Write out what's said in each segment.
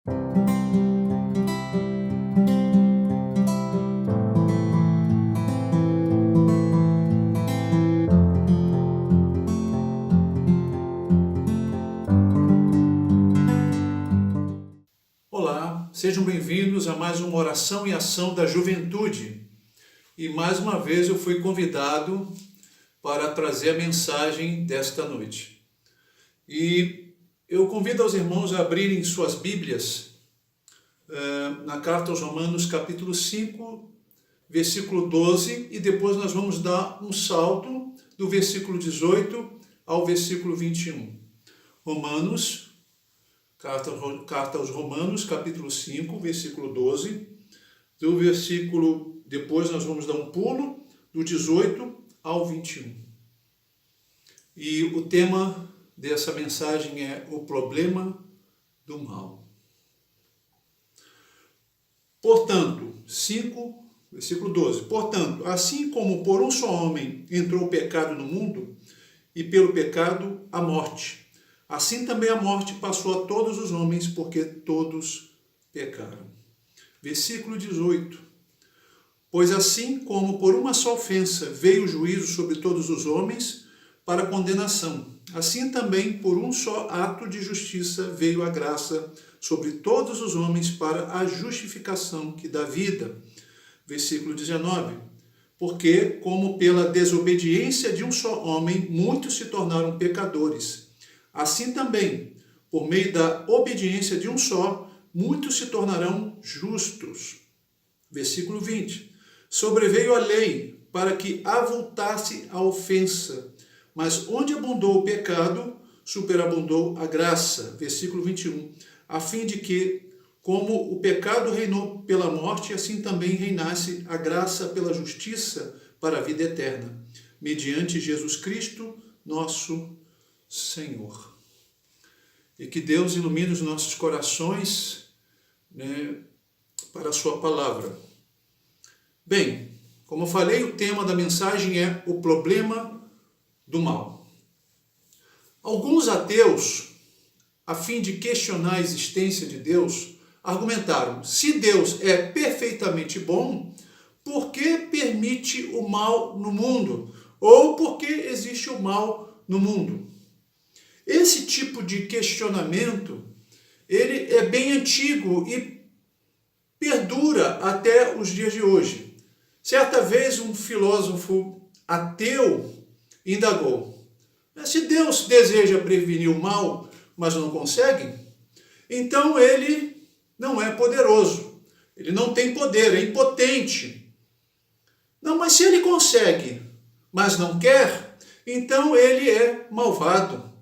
Olá, sejam bem-vindos a mais uma oração e ação da juventude. E mais uma vez eu fui convidado para trazer a mensagem desta noite. E eu convido aos irmãos a abrirem suas Bíblias na carta aos Romanos, capítulo 5, versículo 12, e depois nós vamos dar um salto do versículo 18 ao versículo 21. Romanos, Carta aos Romanos, capítulo 5, versículo 12, do versículo, depois nós vamos dar um pulo, do 18 ao 21. E o tema dessa mensagem é o problema do mal. Portanto, 5, versículo 12, portanto, assim como por um só homem entrou o pecado no mundo, e pelo pecado a morte, assim também a morte passou a todos os homens, porque todos pecaram. Versículo 18. Pois assim como por uma só ofensa veio o juízo sobre todos os homens para condenação, assim também por um só ato de justiça veio a graça sobre todos os homens para a justificação que dá vida. Versículo 19. Porque como pela desobediência de um só homem muitos se tornaram pecadores, assim também, por meio da obediência de um só, muitos se tornarão justos. Versículo 20. Sobreveio a lei para que avultasse a ofensa, mas onde abundou o pecado, superabundou a graça. Versículo 21. A fim de que, como o pecado reinou pela morte, assim também reinasse a graça pela justiça para a vida eterna, mediante Jesus Cristo, nosso Senhor. E que Deus ilumine os nossos corações, para a sua palavra. Bem, como eu falei, o tema da mensagem é o problema do mal. Alguns ateus, a fim de questionar a existência de Deus, argumentaram: se Deus é perfeitamente bom, por que permite o mal no mundo? Ou por que existe o mal no mundo? Esse tipo de questionamento, ele é bem antigo e perdura até os dias de hoje. Certa vez um filósofo ateu indagou: se Deus deseja prevenir o mal, mas não consegue, então ele não é poderoso, ele não tem poder, é impotente. Não, mas se ele consegue, mas não quer, então ele é malvado.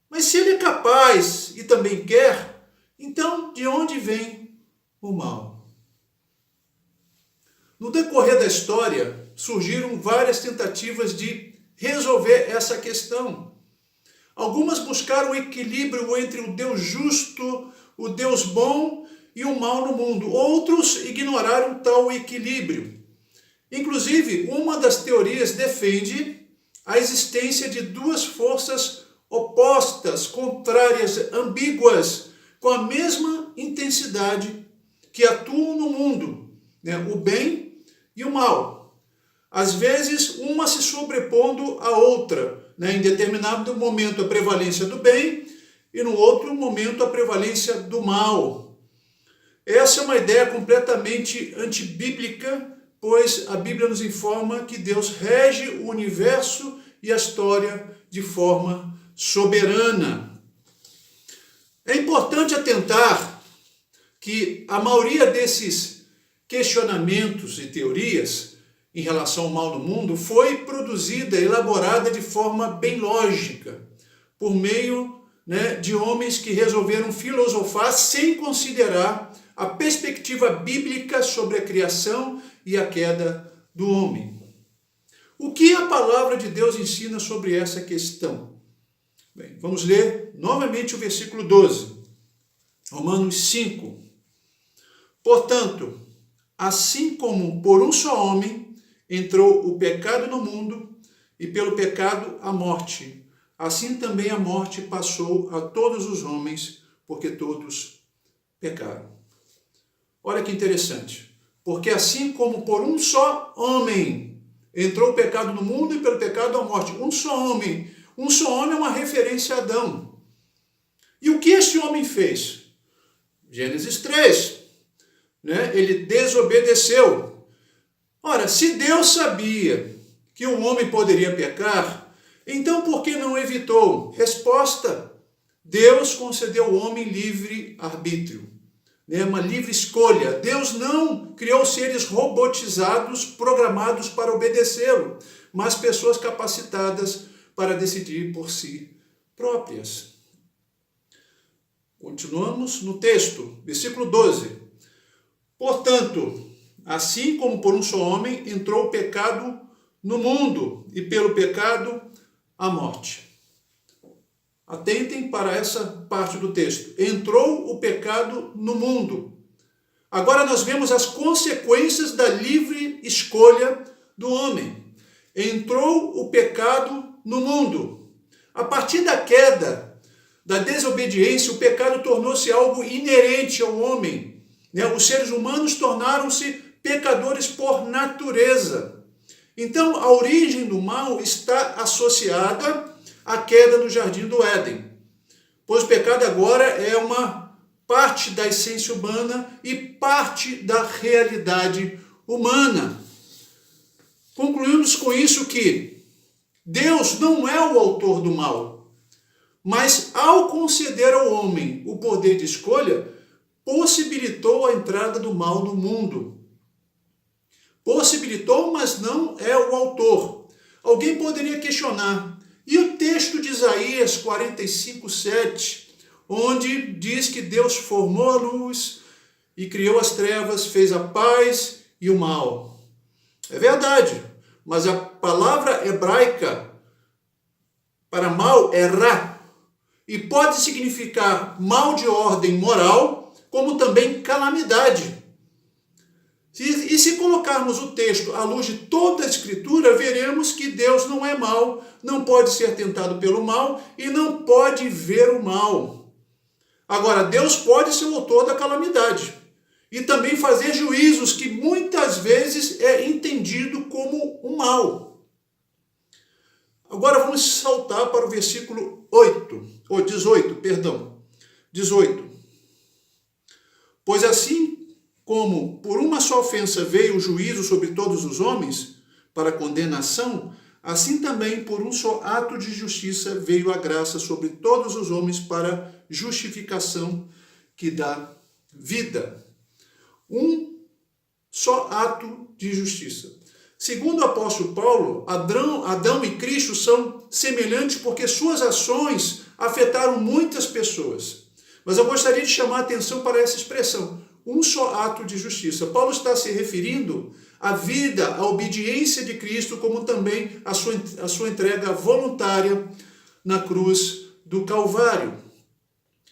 Mas se ele é capaz e também quer, então de onde vem o mal? No decorrer da história, surgiram várias tentativas de resolver essa questão. Algumas buscaram o equilíbrio entre o Deus justo, o Deus bom e o mal no mundo. Outros ignoraram tal equilíbrio. Inclusive, uma das teorias defende a existência de duas forças opostas, contrárias, ambíguas, com a mesma intensidade que atuam no mundo, o bem e o mal. Às vezes, uma se sobrepondo à outra, em determinado momento a prevalência do bem e no outro momento a prevalência do mal. Essa é uma ideia completamente antibíblica, pois a Bíblia nos informa que Deus rege o universo e a história de forma soberana. É importante atentar que a maioria desses questionamentos e teorias em relação ao mal no mundo foi produzida, elaborada de forma bem lógica, por meio de homens que resolveram filosofar sem considerar a perspectiva bíblica sobre a criação e a queda do homem. O que a palavra de Deus ensina sobre essa questão? Bem, vamos ler novamente o versículo 12, Romanos 5. Portanto, assim como por um só homem entrou o pecado no mundo, e pelo pecado a morte, assim também a morte passou a todos os homens, porque todos pecaram. Olha que interessante. Porque assim como por um só homem entrou o pecado no mundo e pelo pecado a morte. Um só homem. Um só homem é uma referência a Adão. E o que este homem fez? Gênesis 3. Ele desobedeceu. Ora, se Deus sabia que o homem poderia pecar, então por que não evitou? Resposta: Deus concedeu ao homem livre arbítrio, uma livre escolha. Deus não criou seres robotizados, programados para obedecê-lo, mas pessoas capacitadas para decidir por si próprias. Continuamos no texto, versículo 12. Portanto, assim como por um só homem entrou o pecado no mundo, e pelo pecado a morte. Atentem para essa parte do texto. Entrou o pecado no mundo. Agora nós vemos as consequências da livre escolha do homem. Entrou o pecado no mundo. A partir da queda, da desobediência, o pecado tornou-se algo inerente ao homem. Os seres humanos tornaram-se pecadores por natureza. Então, a origem do mal está associada à queda no jardim do Éden. Pois o pecado agora é uma parte da essência humana e parte da realidade humana. Concluímos com isso que Deus não é o autor do mal, mas ao conceder ao homem o poder de escolha, possibilitou a entrada do mal no mundo. Possibilitou, mas não é o autor. Alguém poderia questionar. E o texto de Isaías 45:7, onde diz que Deus formou a luz e criou as trevas, fez a paz e o mal. É verdade, mas a palavra hebraica para mal é ra, e pode significar mal de ordem moral, como também calamidade. E se colocarmos o texto à luz de toda a Escritura, veremos que Deus não é mau, não pode ser tentado pelo mal e não pode ver o mal. Agora, Deus pode ser o autor da calamidade e também fazer juízos que muitas vezes é entendido como o mal. Agora vamos saltar para o versículo 18. Pois assim como por uma só ofensa veio o juízo sobre todos os homens, para condenação, assim também por um só ato de justiça veio a graça sobre todos os homens para justificação que dá vida. Um só ato de justiça. Segundo o apóstolo Paulo, Adão e Cristo são semelhantes porque suas ações afetaram muitas pessoas. Mas eu gostaria de chamar a atenção para essa expressão. Um só ato de justiça. Paulo está se referindo à vida, à obediência de Cristo, como também à sua entrega voluntária na cruz do Calvário.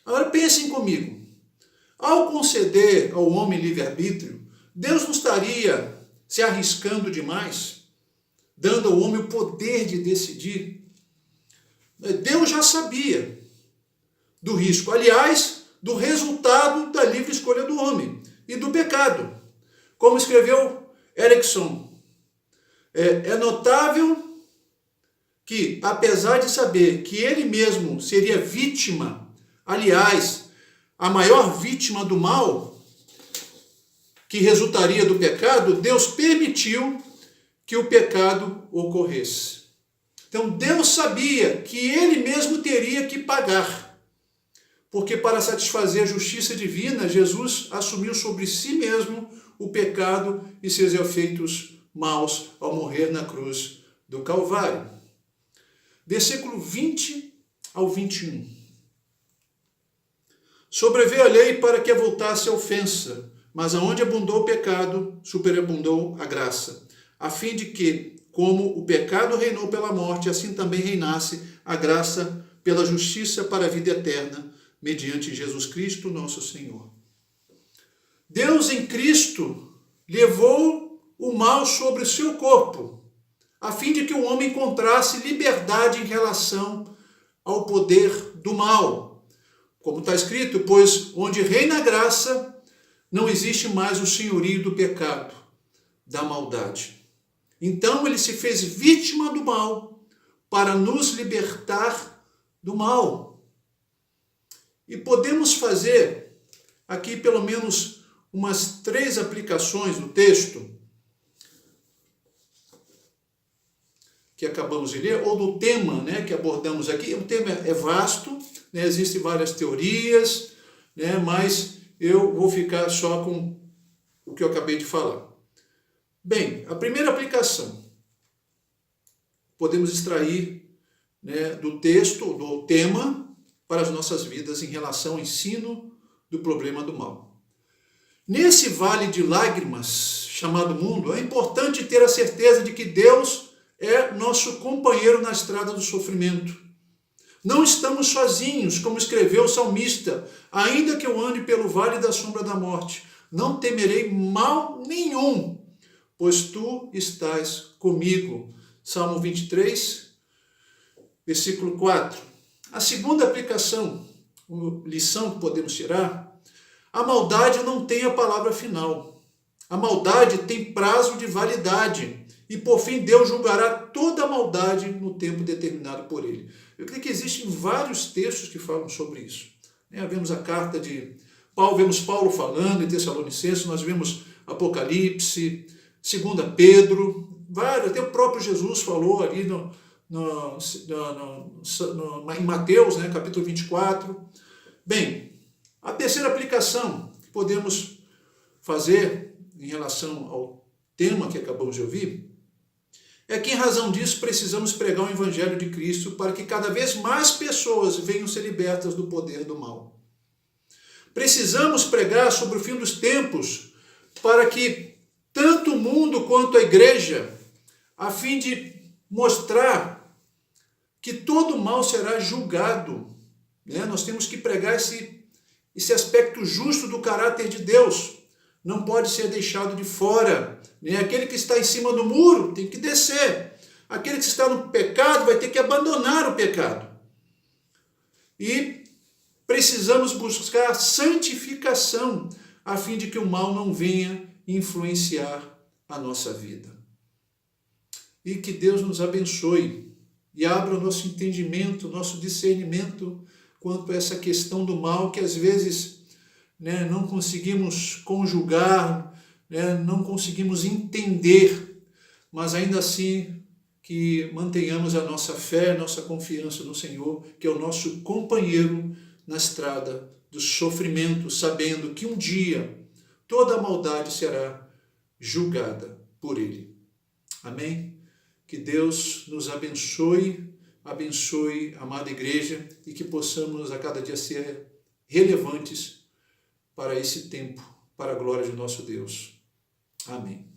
Agora pensem comigo. Ao conceder ao homem livre-arbítrio, Deus não estaria se arriscando demais, dando ao homem o poder de decidir? Deus já sabia do risco. Aliás, do resultado da livre escolha do homem e do pecado. Como escreveu Erickson, é notável que, apesar de saber que ele mesmo seria vítima, aliás, a maior vítima do mal, que resultaria do pecado, Deus permitiu que o pecado ocorresse. Então, Deus sabia que ele mesmo teria que pagar. Porque para satisfazer a justiça divina, Jesus assumiu sobre si mesmo o pecado e seus efeitos maus ao morrer na cruz do Calvário. Versículo 20 ao 21. Sobreveio a lei para que avultasse a ofensa, mas aonde abundou o pecado, superabundou a graça, a fim de que, como o pecado reinou pela morte, assim também reinasse a graça pela justiça para a vida eterna, mediante Jesus Cristo, nosso Senhor. Deus em Cristo levou o mal sobre o seu corpo, a fim de que o homem encontrasse liberdade em relação ao poder do mal. Como está escrito, pois onde reina a graça, não existe mais o senhorio do pecado, da maldade. Então ele se fez vítima do mal para nos libertar do mal. E podemos fazer aqui pelo menos umas 3 aplicações do texto que acabamos de ler, ou do tema, né, que abordamos aqui. O tema é vasto, né, existem várias teorias, né, mas eu vou ficar só com o que eu acabei de falar. Bem, a primeira aplicação, podemos extrair, né, do texto, do tema, para as nossas vidas em relação ao ensino do problema do mal. Nesse vale de lágrimas, chamado mundo, é importante ter a certeza de que Deus é nosso companheiro na estrada do sofrimento. Não estamos sozinhos, como escreveu o salmista, ainda que eu ande pelo vale da sombra da morte, não temerei mal nenhum, pois tu estás comigo. Salmo 23, versículo 4. A segunda aplicação, lição que podemos tirar, a maldade não tem a palavra final. A maldade tem prazo de validade. E por fim, Deus julgará toda a maldade no tempo determinado por ele. Eu creio que existem vários textos que falam sobre isso. Vemos a carta de Paulo, vemos Paulo falando em Tessalonicenses, nós vemos Apocalipse, 2 Pedro, vários, até o próprio Jesus falou ali em Mateus, né, capítulo 24. Bem, a terceira aplicação que podemos fazer em relação ao tema que acabamos de ouvir é que, em razão disso, precisamos pregar o Evangelho de Cristo para que cada vez mais pessoas venham ser libertas do poder do mal. Precisamos pregar sobre o fim dos tempos para que tanto o mundo quanto a igreja, a fim de mostrar que todo mal será julgado. Nós temos que pregar esse aspecto justo do caráter de Deus. Não pode ser deixado de fora. Aquele que está em cima do muro tem que descer. Aquele que está no pecado vai ter que abandonar o pecado. E precisamos buscar santificação, a fim de que o mal não venha influenciar a nossa vida. E que Deus nos abençoe e abra o nosso entendimento, nosso discernimento quanto a essa questão do mal, que às vezes não conseguimos conjugar, não conseguimos entender, mas ainda assim que mantenhamos a nossa fé, nossa confiança no Senhor, que é o nosso companheiro na estrada do sofrimento, sabendo que um dia toda a maldade será julgada por Ele. Amém? Que Deus nos abençoe, abençoe a amada igreja e que possamos a cada dia ser relevantes para esse tempo, para a glória de nosso Deus. Amém.